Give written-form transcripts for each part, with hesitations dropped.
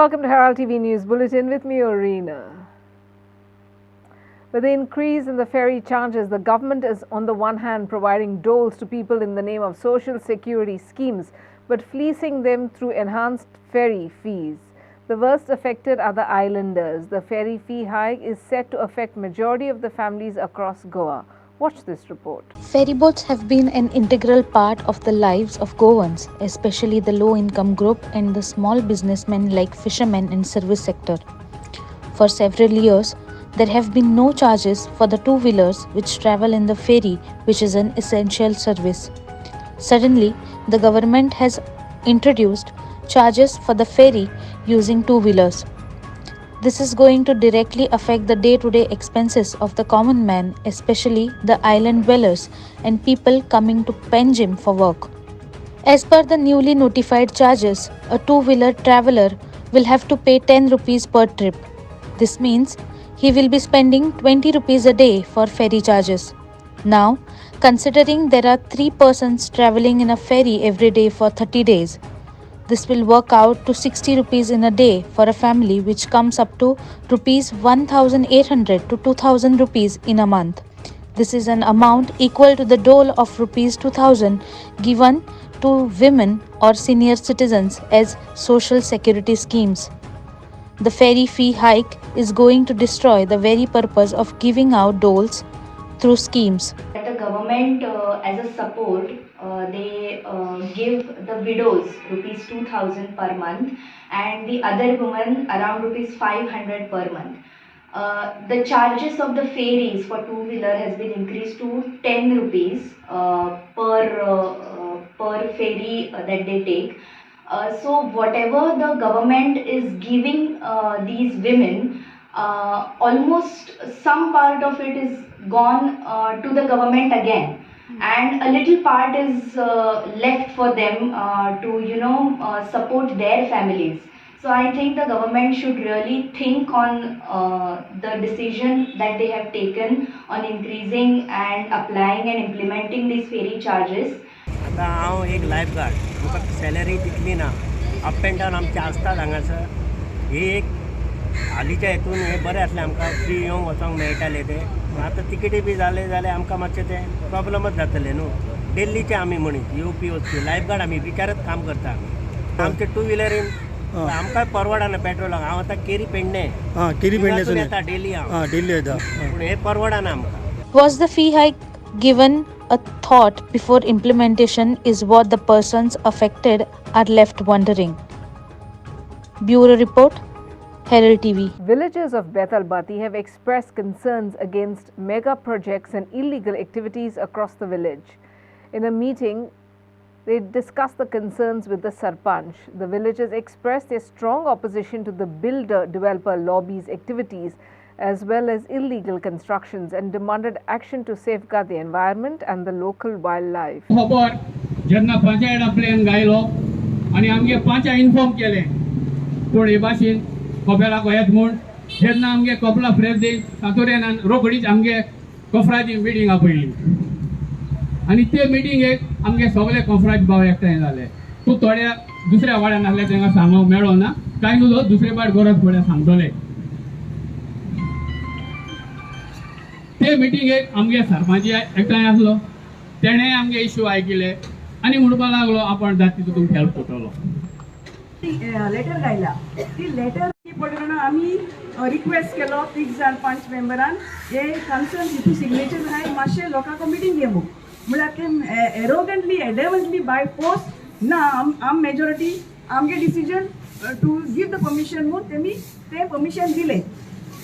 welcome to Herald TV News Bulletin with me, Orina. With the increase in the ferry charges, the government is on the one hand providing doles to people in the name of social security schemes, but fleecing them through enhanced ferry fees. The worst affected are the islanders. The ferry fee hike is set to affect majority of the families across Goa. Watch this report. Ferryboats have been an integral part of the lives of Goans, especially the low-income group and the small businessmen like fishermen and service sector. For several years, there have been no charges for the two-wheelers which travel in the ferry, which is an essential service. Suddenly, the government has introduced charges for the ferry using two-wheelers. This is going to directly affect the day-to-day expenses of the common man, especially the island dwellers and people coming to Panjim for work. As per the newly notified charges, a two-wheeler traveler will have to pay 10 rupees per trip. This means he will be spending 20 rupees a day for ferry charges. Now, considering there are 3 persons traveling in a ferry every day for 30 days, this will work out to 60 rupees in a day for a family, which comes up to rupees 1800 to 2000 rupees in a month. This is an amount equal to the dole of rupees 2000 given to women or senior citizens as social security schemes. The ferry fee hike is going to destroy the very purpose of giving out doles through schemes. The government, as a support, they give the widows rupees 2000 per month and the other women around rupees 500 per month. The charges of the ferries for two-wheeler has been increased to 10 rupees per ferry that they take. So whatever the government is giving these women, almost some part of it is gone to the government again, and a little part is left for them to support their families. So I think the government should really think on the decision that they have taken on increasing and applying and implementing these ferry charges. आता हांव एक life guard, म्हाका salary तितली ना, up and down आमचे आसतात हांगासर. ही एक हालींच्या हेतून हे बरें आसलें, आमकां फ्री येवंक वचोंक मेळटालें तें. आतां तिकेटी बी जाले जाल्यार आमकां मातशें तें प्रॉब्लमच जातलें न्हू. डेल्लीचे आमी मनीस येवपी वचपी लायफ गार्ड आमी बिचारच काम करता. आमचे टू व्हिलरीन आमकां परवडना पेट्रोलाक. हांव आतां केरी पेडणे येता डेली, हांव डेली येता, पूण हे परवडना आमकां. Was the fee hike given a thought before implementation is what the persons affected are left wondering. Bureau Report, Herald TV. Villagers of Bethalbati have expressed concerns against mega projects and illegal activities across the village. In a meeting, they discussed the concerns with the Sarpanch. The villagers expressed their strong opposition to the builder-developer lobby's activities as well as illegal constructions and demanded action to safeguard the environment and the local wildlife. खबर जेन्ना panchayat plane गायलो आनी आमगे पांचा inform केलें पूण हे भाशेन कपेलाक येत म्हूण जेन्ना आमगे कपला फ्रेश दे तातूंतल्यान रोखडीच आमगे कफराची मिटींग आपयली आनी ते मिटींगेक आमगे सगळे कफराज भाव एकठांय जाले. तूं थोड्या दुसऱ्या वाड्यान आहले तांकां सांगूंक मेळो ना, कांय न्हू दुसरे पाट गरज पडल्यार सांगतले. ते मिटींगेक आमगे सरपंच एकठांय आसलो, तेणें आमगे इश्यू आयकिले आनी म्हणपाक लागलो आपण जाती तुमकां हेल्प करतलो. लेटर गायला ती लेटर पडून आमी रिक्वेस्ट केलो 30 जाण 5 मेंबरान हे कन्सर्न हितू सिग्नेचर आहाय मातशें लोकांक मिटींग घे म्हणून. म्हळ्यार ते एरोगंटली एडवंटली बाय पोस्ट ना आम मेजॉरिटी आमगे decision to give the permission म्हणून तेमी ते परमिशन दिले.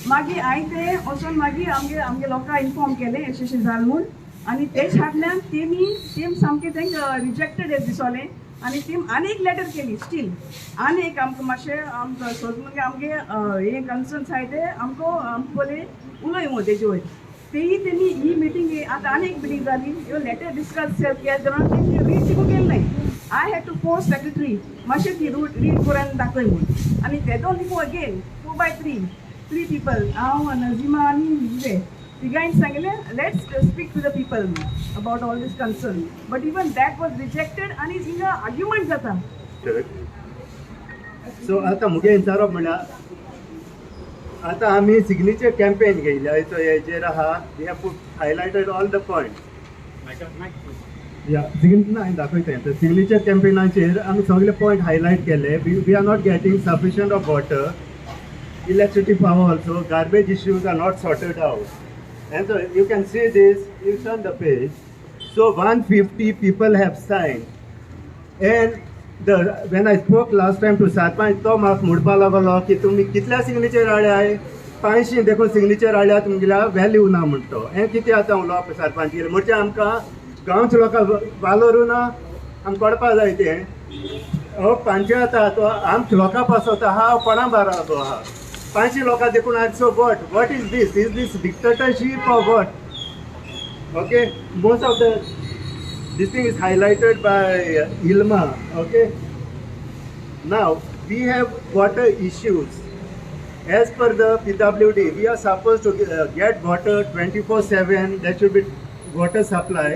मागीर हांवें ते वचोन मागीर आमगे लोकांक इन्फॉर्म केलें अशें जालें म्हूण आनी तेच फाटल्यान तेम सामकें तांकां रिजेक्टेड दिसोलें आनी तेम आनी एक लेटर केली स्टील आनी एक आमकां मातशें आमकां सोदून आमगे हे कन्सर्न्स आहाय ते आमकां बोले उलय म्हणून तेजे वयर. तेमी ही मिटींग आतां आनी एक मिटींग जाली, ह्यो लेटर डिस्कस केले जाल्यार तेमी रीड तिगो केले नाय. I had to post secretary मातशें ती रीड करून दाखय म्हणून आनी ते don't live again 2 by 3 people. हांव नजीमा आनी तिगांय सांगलें let's speak to the people about all this concern, but even that was rejected आनी हिंगा आर्ग्युमेंट जाता. सो आतां मुगे विचारप म्हळ्यार आतां आमी सिग्नेचर कॅम्पेन घेयल्या हेचेर आहा we have put highlighted all the point हांवें दाखयता सिग्नेचर कॅम्पेनाचेर आमी सगळे पॉयंट हायलायट केले we are not getting sufficient of water electricity power also, garbage issues are not sorted out. And so you can see this, you turn the page. So 150 people have signed. And when I spoke last time to Sarpanch, तो म्हाका म्हणपा लागलो की तुमी कितल्या signature हाडल्याय 500 देखून signature हाडल्या तुमगेल्या व्हॅल्यू ना म्हणटो हें कितें आतां उलोवप सरपंच म्हणजे आमकां गांवच्या लोकांक वालोरू ना आमकां कळपा जाय तें हो पंचायत आहा तो आमच्या लोकां पासत आहा हांव कोणा बाराबो आहा 500 लोकां देखून सो what is this dictatorship or what? Okay, most of this thing is highlighted by Ilma. Okay, now we have water issues. As per the PWD, we are supposed to get water 24/7. There should be water supply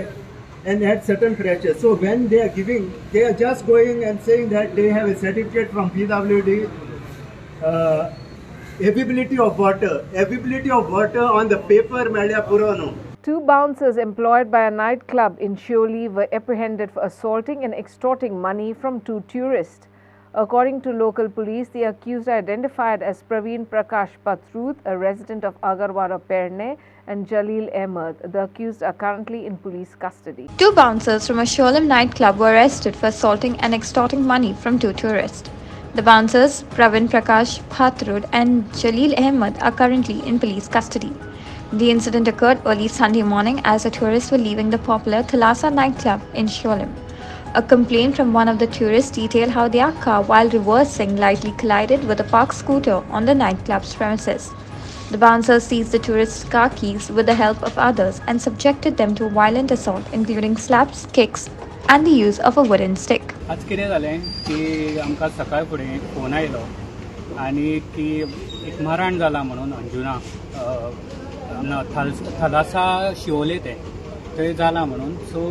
and at certain pressure. So when they are giving, they are just going and saying that they have a certificate from PWD. Availability of water on the paper media purano. 2 bouncers employed by a nightclub in Sholi were apprehended for assaulting and extorting money from 2 tourists. According to local police, the accused are identified as Praveen Prakash Patruth, a resident of Agarwara Perne, and Jalil Ahmed. The accused are currently in police custody. 2 bouncers from a Sholam nightclub were arrested for assaulting and extorting money from 2 tourists. The bouncers, Praveen Prakash Patruth and Jalil Ahmed, are currently in police custody. The incident occurred early Sunday morning as the tourists were leaving the popular Thalassa nightclub in Sholam. A complaint from one of the tourists detailed how their car, while reversing, lightly collided with a parked scooter on the nightclub's premises. The bouncers seized the tourists' car keys with the help of others and subjected them to a violent assault, including slaps, kicks, and the use of a wooden stick. आज कितें जालें की आमकां सकाळ फुडें phone आयलो आनी की एक मरण जाला म्हणून अंजुना थलासा शिवोले ते थंय जाला म्हणून सो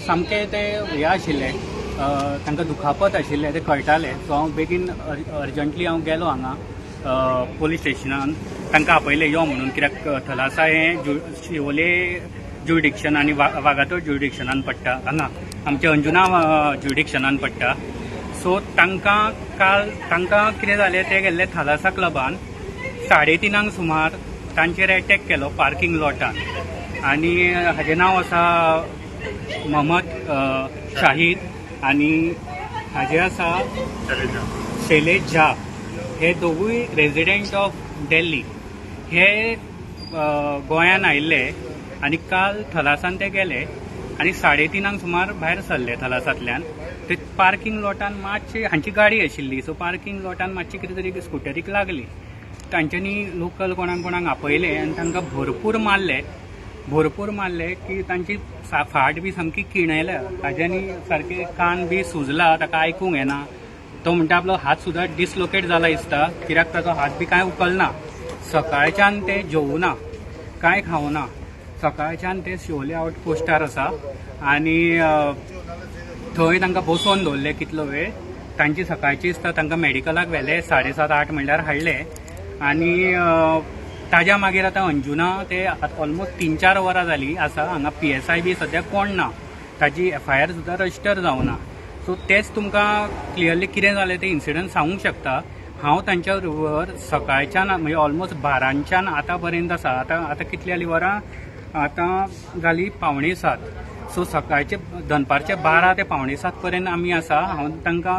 सामके ते हे आशिल्ले तांकां दुखापत आशिल्ले ते कळटाले सो हांव बेगीन अर्जंटली हांव गेलो हांगा पोलीस स्टेशनान तांकां आपयले यो म्हणून कित्याक थलासा हें शिवोले ज्युडिक्शन आनी वागातोर ज्युडिक्शनान पडटा हांगा आमच्या अंजुना ज्युडिक्शनान पडटा सो तांकां कितें जालें ते गेल्ले थलासा क्लबान 3:30 सुमार तांचेर एटॅक केलो पार्किंग लॉटान आनी हाजें नांव आसा मोहम्मद शाहीद आनी हाजें आसा शैलेश झा हे दोगूय रेजिडेंट ऑफ दिल्ली हे गोंयान आयिल्ले आनी काल थलासान ते गेले आनी 3:30 सुमार भायर सरले थलासांतल्यान ते पार्किंग लॉटान मातशी हांची गाडी आशिल्ली सो पार्किंग लॉटान मातशी कितें तरी स्कुटरीक लागली तांच्यांनी लोकल कोणाक आपयले आनी तांकां भरपूर मारले की तांची फाट बी सामकी किणयल्या ताज्यांनी सारके कान बी सुजला ताका आयकूंक येना तो म्हणटा आपलो हात सुद्दां डिसलोकेट जाला दिसता कित्याक ताचो हात बी कांय उखलना सकाळच्यान ते जेवूना कांय खावना सकाळच्यान ते शिवोले आउटपोस्टार आसा आनी थंय तांकां बसोवन दवरले कितलो वेळ तांची सकाळची दिसता तांकां मेडिकलाक व्हेले 7:30-8 म्हणल्यार हाडले आनी ताज्या मागीर आतां अंजुना ते ऑलमोस्ट 3-4 वरां जालीं आसा हांगा PSI बी सद्याक कोण ना ताजी FIR सुद्दां रजिस्टर जावना सो तेच तुमकां क्लियरली कितें जालें तें इन्सिडंट सांगूंक शकता हांव तांच्या बरोबर सकाळच्यान म्हणजे ऑलमोस्ट 12च्यान आतां पर्यंत आसा आतां कितली जालीं वरां आतां जाली 6:45 सो सकाळचे दनपारचे 12 ते 6:45 पर्यंत आमी आसा हांव तांकां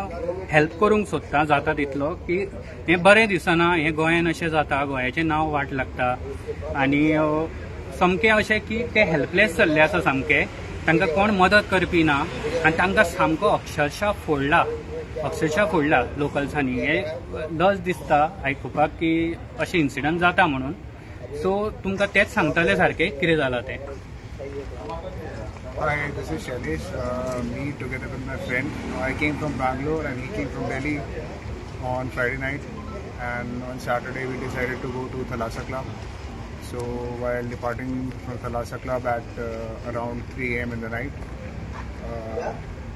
हेल्प करूंक सोदता जाता तितलो की हें बरें दिसना हें गोंयान अशें जाता गोंयाचें नांव वाट लागता आनी सामकें अशें की ते हेल्पलेस जाल्ले आसा सामके तांकां कोण मदत करपी ना आनी तांकां सामको अक्षरशः फोडला लोकल्सांनी हें लज दिसता आयकुपाक की अशें इन्सिडंट जाता म्हणून सो तुमकां तेच सांगतले सारकें कितें जालां तें Hi, this is Shailesh. Me together with my friend. I came from Bangalore and he came from Delhi on Friday night. And on Saturday we decided to go to Thalassa Club. So while departing from Thalassa Club at around 3 a.m. in the night,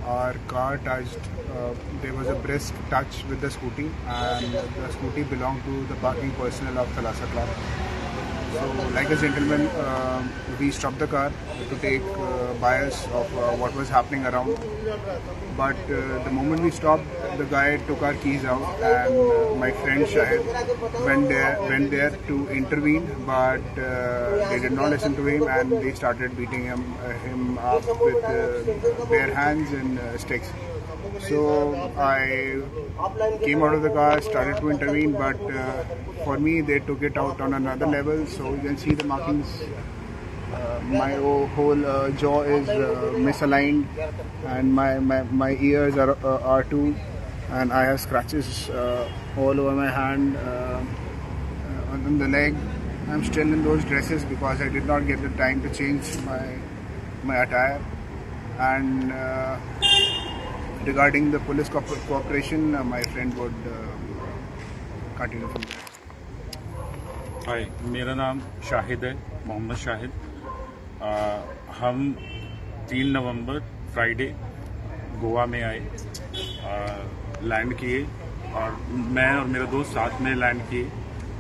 our car touched, there was a brisk touch with the scooty, and the scooty belonged to the parking personnel of Thalassa Club. So, like a gentleman, we stopped the car to take bias of what was happening around. But the moment we stopped, the guy took our keys out, and my friend Shahid went there to intervene, but they did not listen to him, and they started beating him up with bare hands and sticks. So I came out of the car, started to intervene, but for me they took it out on another level. So you can see the markings. My whole jaw is misaligned, and my ears are too, and I have scratches all over my hand, on the leg. I'm still in those dresses because I did not get the time to change my attire. And regarding the police cooperation, my friend would continue from there. हाय, मेरा नाम शाहिद है, मोहम्मद शाहिद। हम 3 नवंबर Friday Goa में आए, land किए, और मैं और मेरा दोस्त साथ में लैंड किए।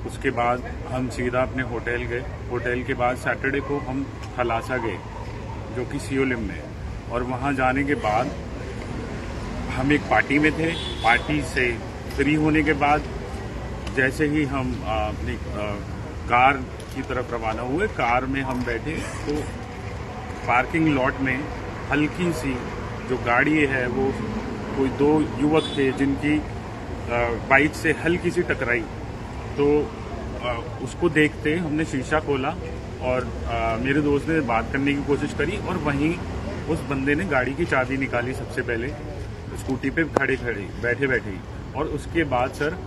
उसके बाद हम सीधा अपने होटल गए। होटल के बाद सैटरडे को हम थलासा गए, जो कि सियोलिम में, और वहाँ जाने के बाद हम एक पार्टी में थे। पार्टी से फ्री होने के बाद जैसे ही हम अपनी कार की तरफ रवाना हुए, कार में हम बैठे तो पार्किंग लॉट में हल्की सी जो गाड़ी है वो कोई 2 युवक थे जिनकी बाइक से हल्की सी टकराई। तो उसको देखते हमने शीशा खोला और मेरे दोस्त ने बात करने की कोशिश करी, और वहीं उस बंदे ने गाड़ी की चाबी निकाली सबसे पहले, स्कूटी पे खड़े बैठे ही। और उसके बाद सर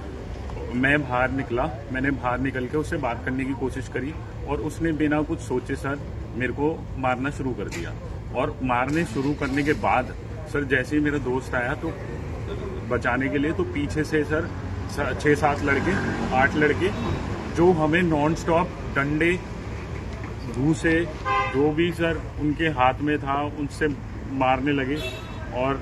मैं बाहर निकला, मैंने बाहर निकल के उससे बात करने की कोशिश करी, और उसने बिना कुछ सोचे सर मेरे को मारना शुरू कर दिया। और मारने शुरू करने के बाद सर जैसे ही मेरा दोस्त आया तो बचाने के लिए, तो पीछे से सर 6-7 लड़के, 8 लड़के, जो हमें नॉन स्टॉप डंडे, घूसे, जो भी सर उनके हाथ में था उनसे मारने लगे। और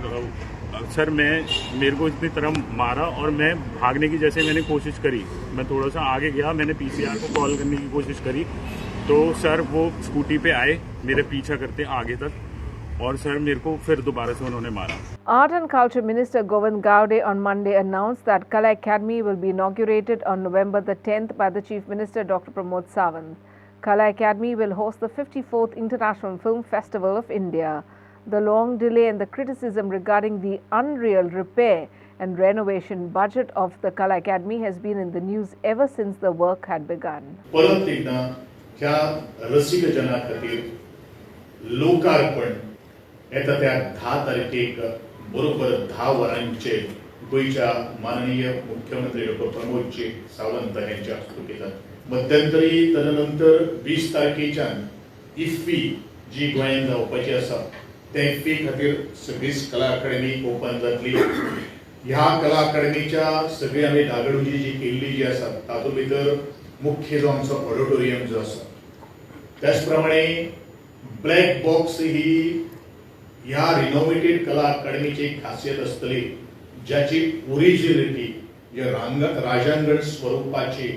सर मेरे को इतनी तरह मारा, और मैं भागने की जैसे मैंने कोशिश करी, मैं थोड़ा सा आगे गया, मैंने पीसीआर को कॉल करने की कोशिश करी, तो सर वो स्कूटी पे आए मेरे पीछा करते आगे तक, और सर मेरे को फिर दोबारा से उन्होंने मारा। Art and Culture Minister Govind Gowde on Monday announced that Kala Academy will be inaugurated on November the 10th by the Chief Minister Dr. Pramod Sawant. Kala Academy will host the 54th International Film Festival of India. The long delay and the criticism regarding the unreal repair and renovation budget of the Kala Academy has been in the news ever since the work had begun. परत एकदा ह्या रसिक जना खातीर लोकार्पण येता त्या 10 तारखेक बरोबर 10 वरांचेर गोयच्या माननीय मुख्यमंत्री डॉ. प्रमोदजी सावंत यांच्या हस्तुकीत मध्यंतरी तदनंतर 20 तारखेच्यान इफ्फी जी गोंयांत जावपाची आसा त्या इफ्फी खातीर सगळीच कला अकादमी ओपन जातली। ह्या कला अकादमीच्या सगळी आमी धागडुजी जी केल्ली जी आसा तातूंत भितर मुख्य जो आमचो ऑडिटोरियम जो आसा, त्याच प्रमाणे ब्लॅक बॉक्स ही ह्या रिनोवेटेड कला अकादमीची एक खासियत आसतली, ज्याची ओरिजिनलिटी राजांगण स्वरूपाची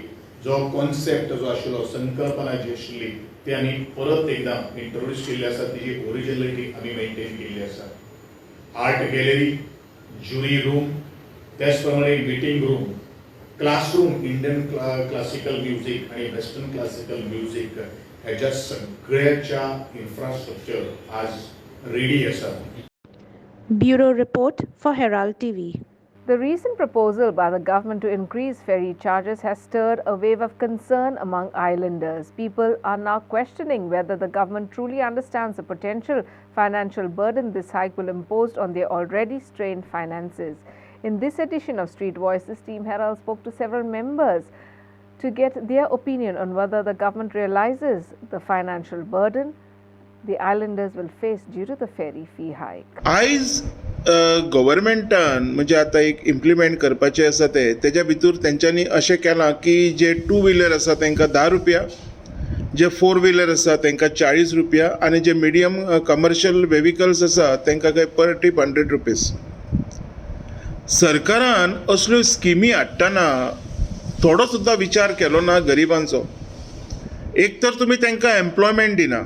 जो कॉन्सेप्ट जो आशिल्लो, संकल्पना जी आशिल्ली ती आमी परत एकदा इंट्रोड्यूस केल्ली आसा, तिची ओरिजिनलिटी आमी मेंटेन केल्ली आसा। आर्ट गॅलरी, ज्युरी रूम, त्याच प्रमाणे meeting room, classroom, Indian classical music आणि वेस्टर्न क्लासिकल म्युझिक ह्याच्या सगळ्याच्या इन्फ्रास्ट्रक्चर आज रेडी आसा। Bureau report for Herald TV. The recent proposal by the government to increase ferry charges has stirred a wave of concern among islanders. People are now questioning whether the government truly understands the potential financial burden this hike will impose on their already strained finances. In this edition of Street Voices, Team Herald spoke to several members to get their opinion on whether the government realizes the financial burden the islanders will face due to the ferry fee hike. आयज गव्हर्मेंटान म्हणजे आता एक implement करपाचे आसा तेच्या भितर तेंच्यांनी अशें केलां की जे 2 व्हिलर आसा तांकां 10 रुपया जे 4 व्हिलर आसा तांकां 40 रुपया आनी जे मिडियम कमर्शियल वेहिकल्स आसा तांकां काय पर ट्रीप 100 रुपीज. सरकारान असल्यो स्किमी हाडटना थोडो सुद्दां विचार केलो ना गरिबांचो. एक तर तुमी तांकां एम्प्लॉयमेंट दिना,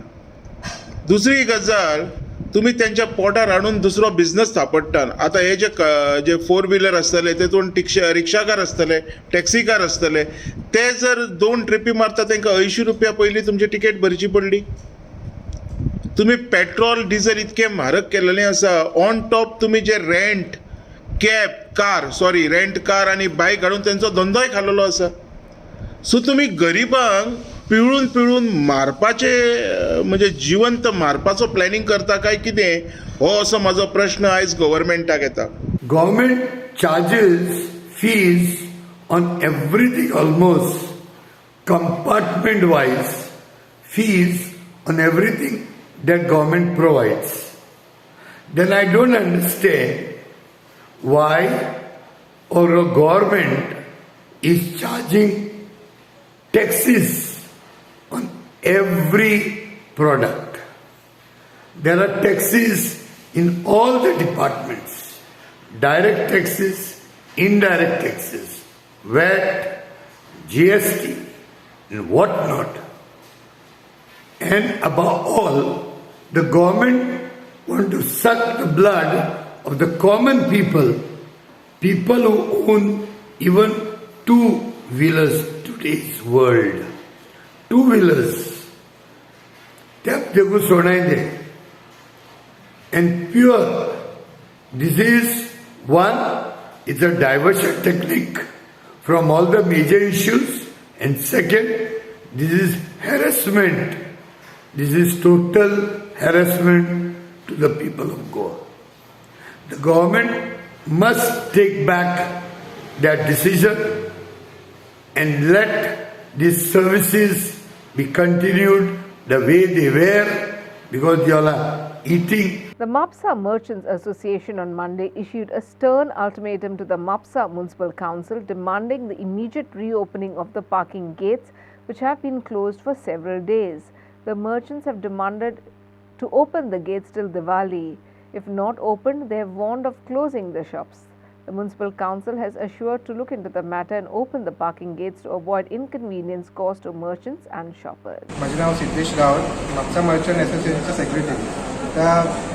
दुसरी गजाल तुमी त्यांच्या पोटार हाडून दुसरो बिझनस थापडटात. आतां हे जे 4 व्हिलर आसतले तेतून रिक्षाकार आसतले, टॅक्सीकार आसतले, ते जर 2 ट्रिपी मारता तांकां 80 रुपया पयलीं तुमची टिकेट भरची पडली. तुमी पेट्रोल डिझेल इतके म्हारग केलेलें आसा. ऑन टॉप तुमी जे रेंट कार आनी बायक हाडून तांचो धंदोय खाल्लेलो आसा. सो तुमी गरिबांक पिळून मारपाचे म्हणजे जिवंत मारपाचो प्लॅनिंग करता काय कितें, हो असो म्हाजो प्रश्न आयज गव्हर्मेंटाक येता. Government charges fees on everything almost, compartment wise fees on everything that government provides. Then I don't understand why our government is charging taxes on every product. There are taxes in all the departments, direct taxes, indirect taxes, VAT, GST, and whatnot. And above all, the government wants to suck the blood of the common people who own even 2 wheelers today's world. 2 wheelers. They Sonai they. And pure, this is one, it's a diversion technique from all the major issues. And second, this is harassment. This is total harassment to the people of Goa. The government must take back that decision and let these services be continued the way they were, because they all are eating. The Mapsa Merchants Association on Monday issued a stern ultimatum to the Mapsa Municipal Council demanding the immediate reopening of the parking gates, which have been closed for several days. The merchants have demanded to open the gates till Diwali. If not opened, they have warned of closing the shops. The Municipal Council has assured to look into the matter and open the parking gates to avoid inconvenience caused to merchants and shoppers. माझे नाव Siddhesh Rawat, Mapusa merchant असोसिएशनचे secretary.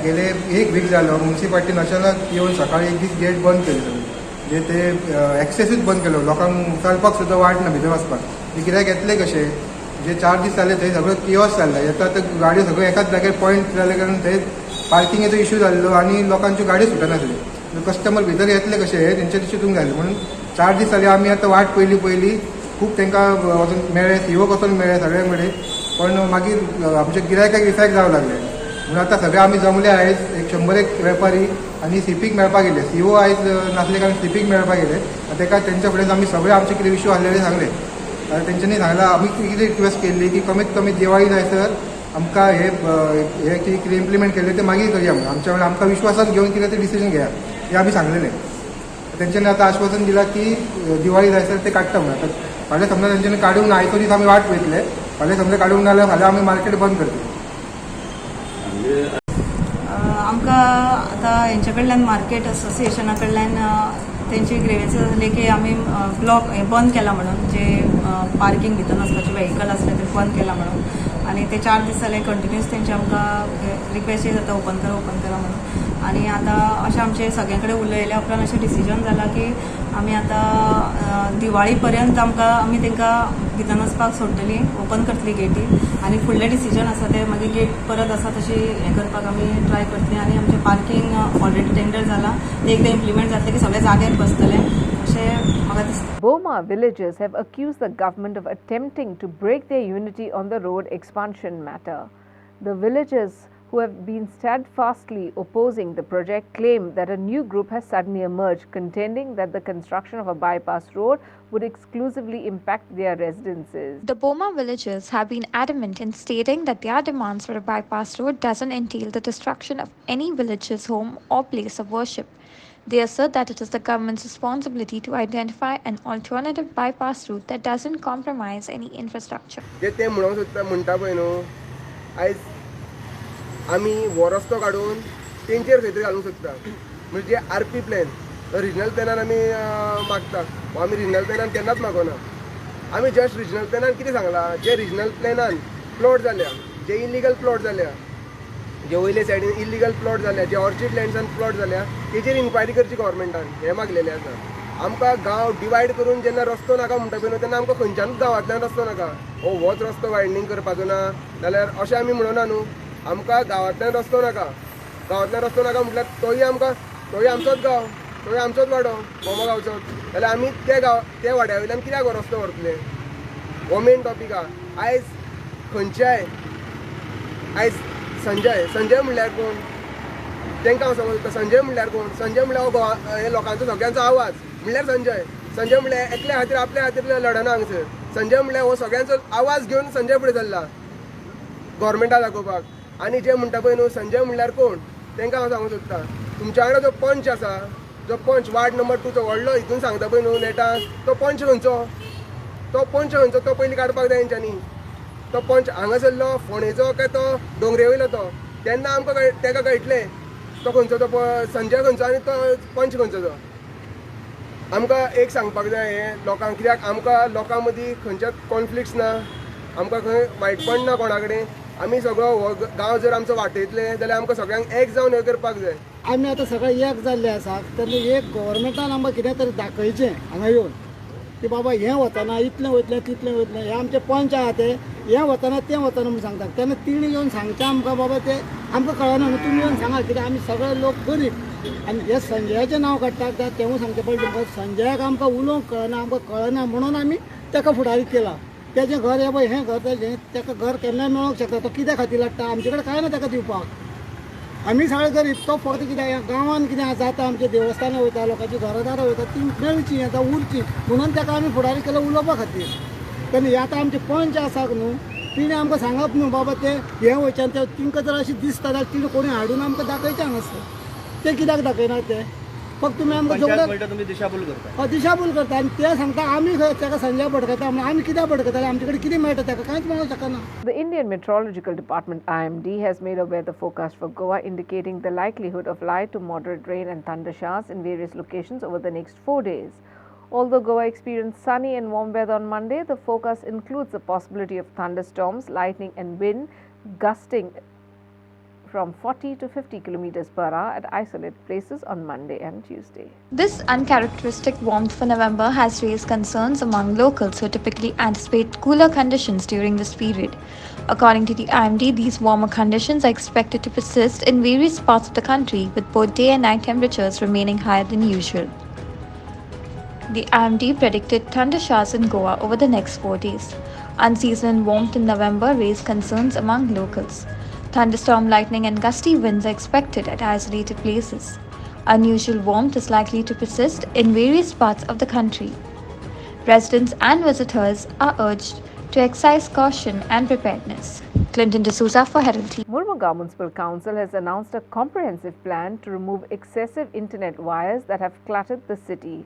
गेले 1 week जालो म्युन्सिपाल्टीन अचानक येवन सकाळी एक दीस gate बंद केले. जे ते एक्सेसूच बंद केलो, लोकांक चलपाक सुद्दां वाट ना भितर वचपाक. कित्याक येतले कशे, जे 4 दीस जाले थंय सगळो किओस जाल्ला. येता तर गाडयो सगळ्यो एकाच जाग्यार पॉयंट जाले कारण थंय पार्किंगेचो इश्यू जाल्लो आनी लोकांच्यो गाडयो सुटनासल्यो. कस्टमर भितर येतले कशे तेंचे चिंतूंक जाय म्हणून 4 दीस जाले आमी आतां वाट पयली खूब तांकां वचून मेळ्ळे, सीओ वचून मेळ्ळे सगळे कडेन, पण मागीर आमच्या गिरायकाक इफेक्ट जावंक लागले. म्हणून आतां सगळे आमी जमले आयज 100 वेपारी आनी सीपीक मेळपाक गेले. सीओ आयज नासले कारण सीपीक मेळपाक गेले. ताका तेंच्या फुडें आमी सगळे आमचे कितें इश्यू आसलेले सांगले. आनी तेंच्यांनी सांगला आमी कितें रिक्वेस्ट केल्ली की कमीत कमी दिवाळी जायसर आमकां हे कितें इम्प्लिमेंट केले ते मागीर करया म्हणून. आमच्या वेळेर आमकां विश्वासान घेवन कितें ते डिसिजन घेया हे आमी सांगलेले. तेंच्यांनी आतां आश्वासन दिलां की दिवाळी जायसर ते काडटा म्हणून. आतां फाल्यां समजा तेंच्यांनी काडूंक ना, आयचो दीस आमी वाट पळयतले. फाल्यां समजा काडूंक ना जाल्यार फाल्यां आमी मार्केट बंद करतले. आमकां आतां हेंचे कडल्यान मार्केट असोसिएशना कडल्यान तेंची ग्रेवेन्सी जाली की आमी ब्लॉक बंद केला म्हणून, जे पार्किंग भितर वचपाचे व्हेहिकल आसले ते बंद केला म्हणून. आनी ते 4 दीस जाले कंटिन्यूस तेंचे आमकां रिक्वेस्ट जाता ओपन करा म्हणून. आनी आतां अशें आमचे सगळे कडेन उलयल्या उपरांत अशें डिसिजन जालां की आमी आतां दिवाळी पर्यंत आमी तांकां भितर वचपाक सोडटलीं, ओपन करतलीं गेटी. आनी फुडलें डिसिजन आसा ते मागीर गेट परत आसा तशी हें करपाक आमी ट्राय करतलीं. आनी आमचें पार्किंग ऑलरेडी टेंडर जालां, तें एकदां इम्प्लिमेंट जातलें की सगळे जाग्यार बसतले अशें म्हाका दिसता. Boma villagers have accused the government of attempting to break their unity on the road expansion matter. The villagers who have been steadfastly opposing the project claim that a new group has suddenly emerged, contending that the construction of a bypass road would exclusively impact their residences. The Boma villagers have been adamant in stating that their demands for a bypass road doesn't entail the destruction of any village's home or place of worship. They assert that it is the government's responsibility to identify an alternative bypass route that doesn't compromise any infrastructure. ते म्हणूंक सोदता म्हणटा पळय न्हू आयज आमी हो रस्तो काडून तेंचेर खंय तरी घालूंक सोदता म्हणजे जे आरपी प्लॅन रिजनल प्लॅनान आमी मागता आमी रिजनल प्लॅनान केन्नाच मागोना आमी जस्ट रिजनल प्लॅनान कितें सांगलां जे रिजनल प्लॅनान प्लॉट जाल्या जे इलिगल प्लॉट जाल्या जे वयले सायडीन इलिगल प्लॉट जाल्या जे ऑर्चिड लँड्सान प्लॉट जाल्या तेचेर इन्क्वायरी करची गव्हर्मेंटान हें मागलेलें आसा आमकां गांव डिवायड करून जेन्ना रस्तो नाका म्हणटा पळय न्हू तेन्ना आमकां खंयच्यानूच गांवांतल्यान रस्तो नाका होच रस्तो वायडनींग करपाचो ना जाल्यार अशें आमी म्हणना न्हू आमकां गांवांतल्यान रस्तो नाका म्हटल्यार तोय आमचोच गांव तोय आमचोच वाडो मोमो गांवचोच जाल्यार आमी ते वाड्या वयल्यान कित्याक हो रस्तो व्हरतले हो मेन टॉपीक आहा आयज खंयच्याय आयज संजय म्हणल्यार कोण तांकां हांव समजता संजय म्हणल्यार कोण संजय म्हणल्यार हे लोकांचो सगळ्यांचो आवाज म्हणल्यार संजय म्हणल्यार एकल्या खातीर आपल्या खातीर लढना हांगसर संजय म्हणल्यार हो सगळ्यांचो आवाज घेवन संजय फुडें चल्ला गव्हर्मेंटाक दाखोवपाक आनी जे म्हणटा पळय न्हू संजय म्हणल्यार कोण तांकां हांव सांगूंक सोदता तुमच्या वांगडा जो पंच आसा जो पंच वार्ड नंबर 2 चो व्हडलो हितून सांगता पळय न्हू नेटान तो पंच खंयचो तो पयलीं काडपाक जाय तेंच्यांनी तो पंच हांगासरलो फोणेचो काय तो डोंगरे वयलो तो तेन्ना आमकां ताका कळटलें तो खंयचो तो संजय खंयचो आनी तो पंच खंयचो तो आमकां एक सांगपाक जाय हें लोकांक कित्याक आमकां लोकां मदीं खंयच्याच कॉन्फ्लिक्ट्स ना आमकां खंय वायटपण ना कोणा कडेन आमी सगळो हो गांव जर आमचो वाटयतले जाल्यार आमकां सगळ्यांक एक जावन हें करपाक जाय आमी आतां सगळे एक जाल्ले आसा तेन्ना एक गव्हर्मेंटान आमकां कितें तरी दाखयचें हांगा येवन की बाबा हें वतना इतलें वयतलें तितलें वयतलें हे आमचे पंच आहा ते हें वतना तें वतना म्हूण सांगतात तेन्ना तिणी येवन सांगता आमकां बाबा तें आमकां कळना न्हू तुमी येवन सांगा कित्याक आमी सगळे लोक गरीब आनी हे संजयाचें नांव काडटात तेवूय सांगचें पडलें तुमकां संजयाक आमकां उलोवंक कळना म्हणून आमी ताका फुडारी केला तेजें घर हे पळय हें घर तेजें ताका घर केन्नाय मेळोंक शकता तो कित्या खातीर लागता आमचे कडेन कांय ना ताका दिवपाक आमी सगळे गरीब तो फक्त कित्याक गांवांत कितें जाता आमचे देवस्थानां वयता लोकांची घरदारां वयता ती मेळची आतां उरची म्हणून ताका आमी फुडारी केलो उलोवपा खातीर तेन्ना हे आतां आमचे पंच आसात न्हू तिणें आमकां सांगप न्हू बाबा ते हें वयच्यान ते तिंकां जर अशें दिसता जाल्यार तिणें कोणी हाडून आमकां दाखयचें हांगासर ते कित्याक दाखयना ते फक्त तुमी आमकां तुमी दिशाभूल करता दिशाभूल करता आनी ते सांगता आमी ताका संजय भडकयता म्हणून आमी कित्याक भडकयताले आमचे कडेन कितें मेळटा ताका कांयच मेळूंक शकना The Indian Meteorological Department IMD has made a weather forecast for Goa indicating the likelihood of light to moderate rain and thunder showers in various locations over the next 4 days. Although Goa experienced sunny and warm weather on Monday, the forecast includes the possibility of thunderstorms, lightning and wind gusting from 40 to 50 kilometers per hour at isolated places on Monday and Tuesday. This uncharacteristic warmth for November has raised concerns among locals who typically anticipate cooler conditions during this period. According to the IMD, these warmer conditions are expected to persist in various parts of the country, with both day and night temperatures remaining higher than usual. The IMD predicted thunder showers in Goa over the next 4 days. Unseasonal warmth in November raised concerns among locals. Thunderstorm, lightning and gusty winds are expected at isolated places. Unusual warmth is likely to persist in various parts of the country. Residents and visitors are urged to exercise caution and preparedness. Clinton D'Souza for Herald TV. Murmugao Municipal Council has announced a comprehensive plan to remove excessive internet wires that have cluttered the city.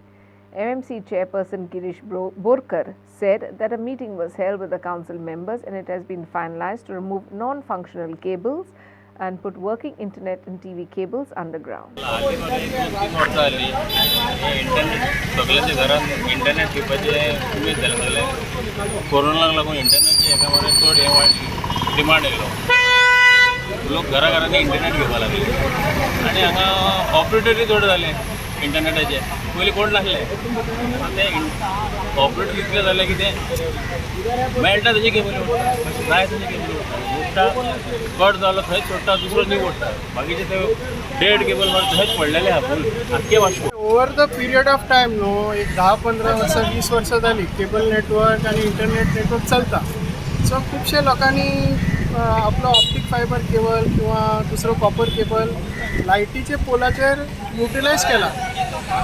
MMC Chairperson Girish Borkar said that a meeting was held with the council members and it has been finalized to remove non-functional cables and put working internet and TV cables underground. कोरोनाक लागून इंटरनेटची एका मरे चड demand येयलो लोक घरा internet घेवपाक लागले आनी हांगा ऑपरेटरूय चड जाले इंटरनेटाचे पयलीं कोण नासले ते ऑपरेटर इतले जाले की ते मेळटा तेजे केबल जाय तेजे केबल उडटा कट जालो थंयच सोडटा दुसरो न्यू ओडटा बाकीचे ते डेड केबल मार थंयच पडलेले आहा फूल आख्खे Vasco over the period of time न्हू एक 10-15 वर्सां 20 वर्सां जाली केबल नेटवर्क आनी इंटरनेट नेटवर्क चलता सो खुबशे लोकांनी आपलो ऑप्टीक फायबर केबल किंवा दुसरो कॉपर केबल लायटीचे पोलाचेर युटिलायज केला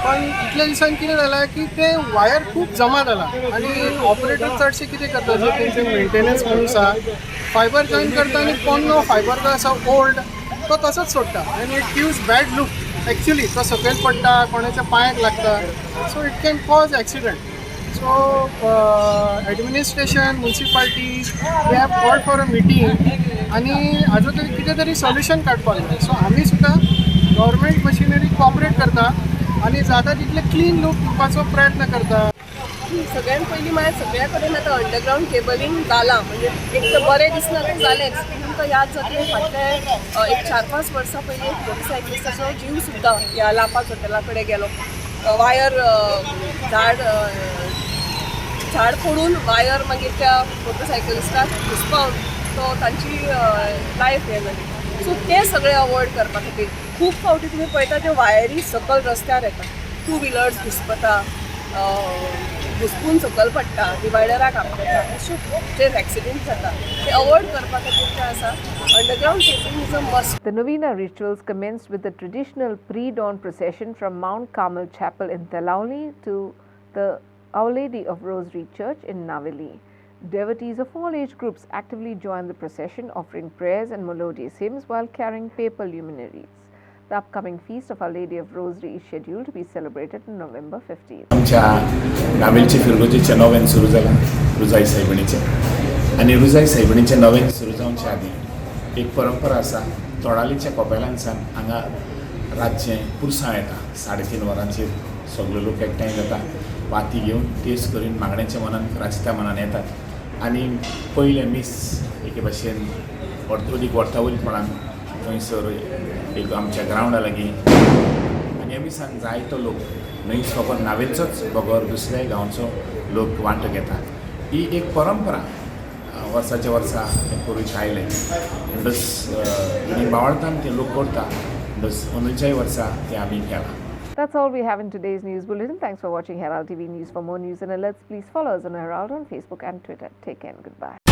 पण इतल्या दिसांनी कितें जालां की ते वायर खूब जमा जाला आनी ऑपरेटर चडशे कितें करता जो तेंचे मेंटेनन्स मनीस आसा फायबर जॉईन करता आनी पोन्नो फायबर जो आसा ओल्ड तो तसोच सोडटा आनी it gives bad look actually तो सकयल पडटा, कोणाच्या पांयाक लागता, so it can cause accident. So administration, municipality, they have called for a meeting आणि हाजो तरी कितें तरी सोल्युशन काडपाक जाय. सो आमी सुद्दां गव्हर्मेंट मशिनरी कॉपरेट करता आणि जाता तितले क्लीन लूक दिवपाचो प्रयत्न करता. सगळ्यात पयलीं म्हळ्यार सगळ्या कडेन आतां अंडरग्रावंड केबलिंग जालां, म्हणजे एक तर बरें दिसना तें जालेंच. तुमकां याद जातलें फाटले एक 4-5 वर्सां पयलीं एक मोटरसायकलिस्टाचो जीव सुद्दां ह्या लापाच हॉटेला कडेन गेलो. वायर झाड फोडून वायर मागीर त्या मोटरसायकलिस्टाक घुसपावन तो तांची लायफ हे जाली. सो ते सगळें अवॉयड करपा खातीर खूब फावटी तुमी पळयता त्यो वायरी सकयल रस्त्यार येता, 2 व्हिलर्स घुसपता, घुसपून सकयल पडटा, डिवायडराक आपयता, अशे जे एक्सिडेंट जाता ते अवॉयड करपा खातीर जें आसा underground cabling is a must. The Novina rituals commenced with the traditional pre-dawn procession from Mount Carmel Chapel in Telauli to the Our Lady of Rosary Church in Navili. Devotees of all age groups actively joined the procession, offering prayers and melodious hymns while carrying paper luminaries. The upcoming feast of Our Lady of Rosary is scheduled to be celebrated on November 15th. आमच्या नावेलचे फिरगोजीचे नवें सुरू जालां रुजाई सायबिणीचें, आनी रुजाई सायबिणीचें नवें सुरू जावचे आदीं एक परंपरा आसा. तोडालीच्या कोपेलांसान हांगा रातचें पुरसां येता. 3:30 वरांचेर सगळे लोक एकठांय जाता, वाती घेवन टेस्ट करून मागण्याच्या मनान राचत्या मनान येतात. आनी पयले मीस एके भाशेन अदीक वर्तावळीपणान थंयसर एक आमच्या ग्रावंडा लागीं आनी ह्या मिसान जायतो लोक न्हंयच फकत नावेलचोच बगर दुसऱ्याय गांवचो लोक वांटो घेता. ही एक परंपरा वर्साच्या वर्सा ते करूंक आयले. म्हणटच आनी बावळटान ते लोक करता, म्हणटच अंदूच्याय वर्सा ते आमी केलां. That's all we have in today's news bulletin. Thanks for watching Herald TV News. For more news and alerts, please follow us on Herald on Facebook and Twitter. Take care and goodbye.